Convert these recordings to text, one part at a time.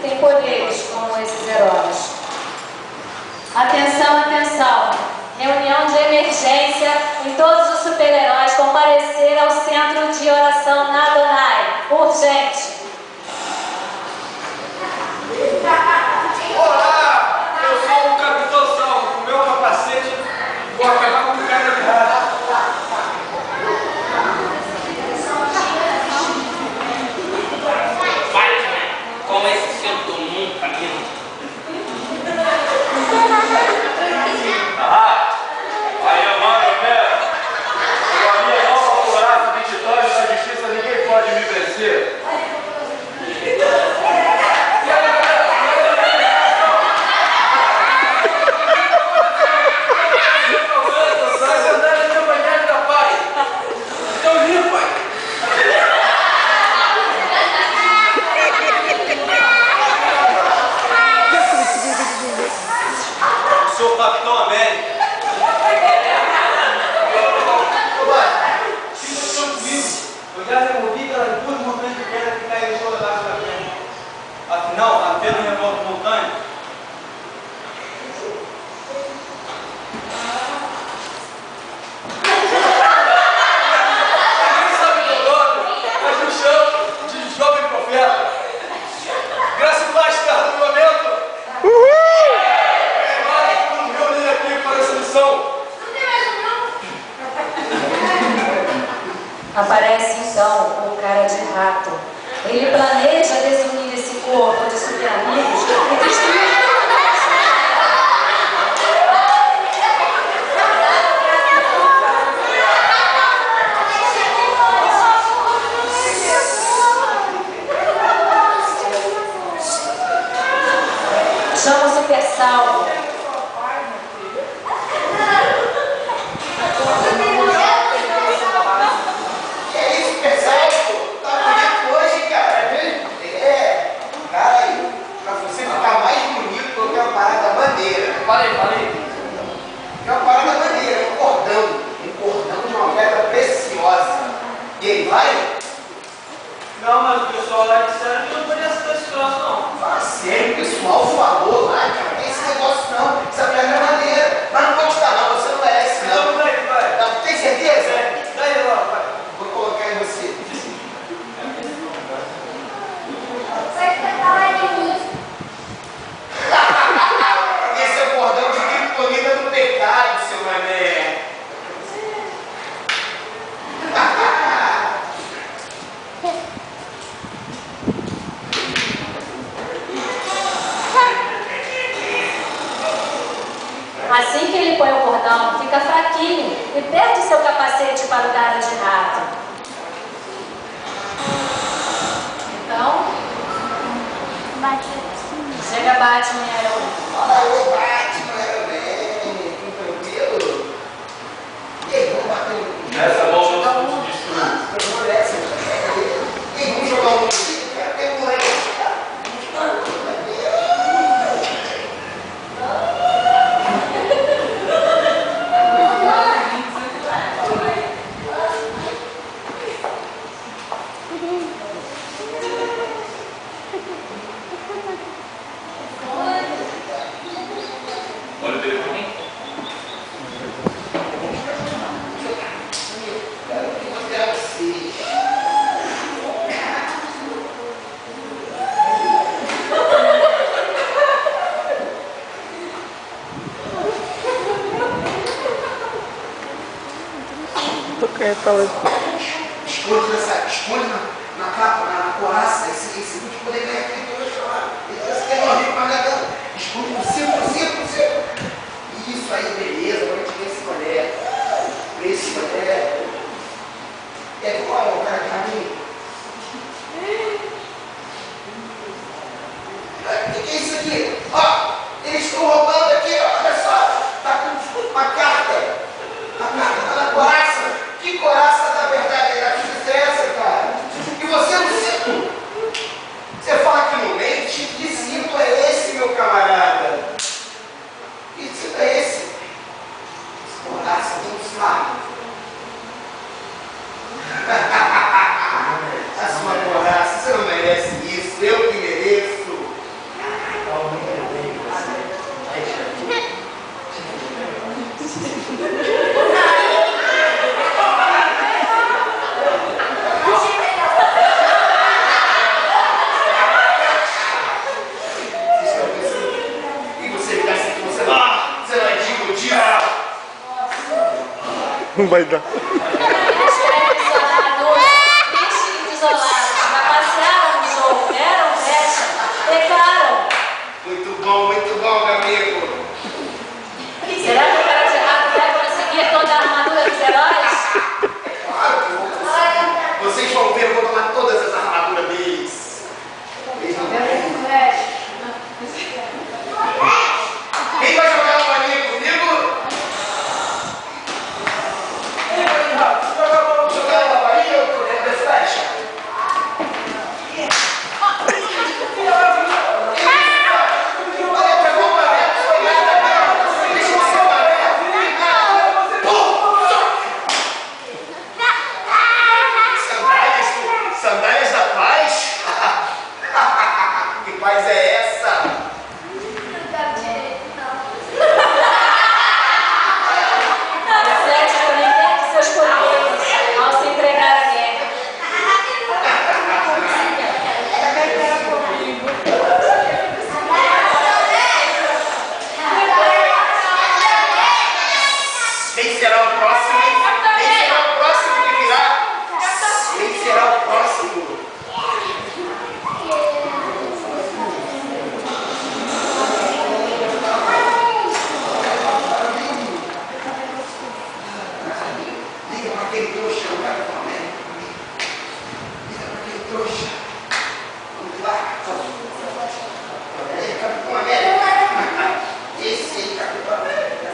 tem poderes como esses heróis. Atenção, atenção! Reunião de emergência em todos os super-heróis comparecer ao centro de oração na Adonai. Urgente! Olá! Eu sou o Capitão Salvo. Com o meu capacete vou acabar com o cara de rato. Com esse seu domínio caminho. Aí eu mando, com a minha nova coraça de titãs da justiça, ninguém pode me vencer. Sou o Capitão América. Eu já removi aquelas 2 montanhas de pedra que caíram todas lá na frente. Afinal, a pedra remove montanha. Ninguém sabe o meu nome, mas me chamo de jovem profeta. Graça e paz, terra do momento. Para essa missão. Aparece então o cara de rato. Ele planeja desunir esse corpo de super amigos e destruir chama o super salvo. Falei. É uma parada maneira, um cordão de uma pedra preciosa. E ele vai? Não, mas o pessoal lá disseram que não podia ser esse troço, não. Fala sério, o pessoal falou lá, cara, não tem esse negócio não. Essa pedra é maneira. Mas não pode estar não, você não merece não. Então, daí, vai. Não, tem certeza? Daí lá, vai. Vou colocar em você. Esse é o cordão de criptonita do pecado, seu mané. Assim que ele põe o cordão, fica fraquinho e perde seu capacete para o cara de rato. Então, chega Batman e Aero. Olha o Batman, era bem, tranquilo. E aí, vamos bater um... Nessa mão eu não te destruir. Vamos nessa, e aí, vamos jogar um pouquinho, cara, tem um moleque. Olha o telefone. Esconde na capa, na coraça, esse vídeo poder ganhar aquele dois lá. Esse que é meu amigo Magadão. Esconde por cima. Isso aí, beleza, agora a gente vê esse mané. Esse mané. É igual o cara de caminho. O que é isso aqui? Ó, eles estão roubando aqui, ó, olha só. Tá com uma carta. A carta tá na coraça. Que coraça da verdade da justiça é essa, cara? E você não cinto? Você fala que não mente? Que cinto é esse, meu camarada? Que cinto é esse? Esse coraça tem um saco. Essa é uma coraça, você não merece isso, eu que mereço. Não vai dar. Escreve isolado, vestidos isolados, trapacearam no jogo, deram festa, pecaram. Muito bom, meu amigo. Será que o cara de rato vai conseguir toda a armadura dos heróis? Claro que vou conseguir. Vocês vão ver, eu vou tomar todas as armaduras deles. Eles não têm. Quem vai jogar uma bolinha comigo? Jogar uma bolinha ou tô dentro da flecha? Olha, pegou uma meta, foi nada mesmo. Deixa eu ser uma meta. Sandálias da paz? Que paz é essa? Cético nem perde seus poderes ao se entregar a guerra. Quem será o próximo? Quem será o próximo que virá? Quem será o próximo? Liga para aquele trouxa, o Capitão América. Liga para aquele trouxa. Vamos lá. Capitão América. Esse aí, Capitão América.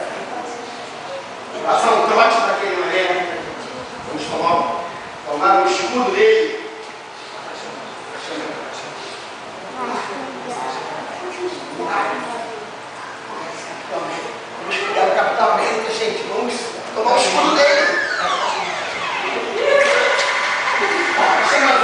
Passar um trote daquele maneiro. Vamos tomar o escudo dele. Vamos pegar o Capitão América, gente. Vamos tomar o escudo dele. Vai chamando.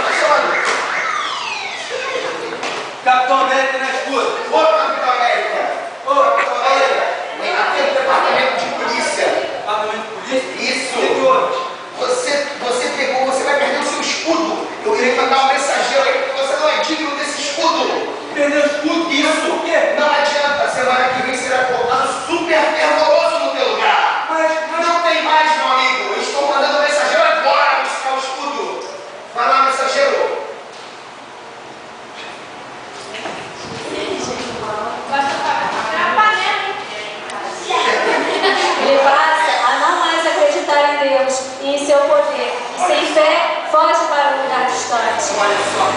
Capitão América na escuta. Ô, Capitão América. Ô, Capitão América. Aqui é o departamento de polícia. Departamento de polícia? Isso. O que houve? Você vai perder o seu escudo. Eu irei mandar um mensageiro aí porque você não é digno desse escudo. Perdeu o escudo? Isso. Por quê? Não adianta. Semana que vem será colocado super fervoroso no teu lugar. Mas Não tem mais, meu amigo. Eu estou mandando um mensageiro agora buscar o escudo. Vai lá, mensageiro. Ele passa a não mais acreditar em Deus e em seu poder. Sem fé, foge para um lugar distante. Olha só.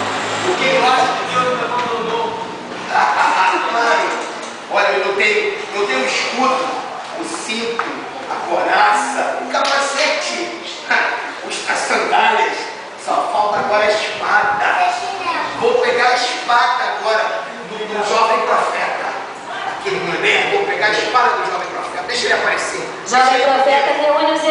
O que eu acho que Deus me abandonou? Mano, olha, eu tenho o escudo, o cinto, a coraça, o capacete, as sandálias. Só falta agora a espada. Vou pegar a espada agora do jovem profeta. Aquele mané, vou pegar a espada do jovem profeta. Deixa ele aparecer. Jovem profeta reúne os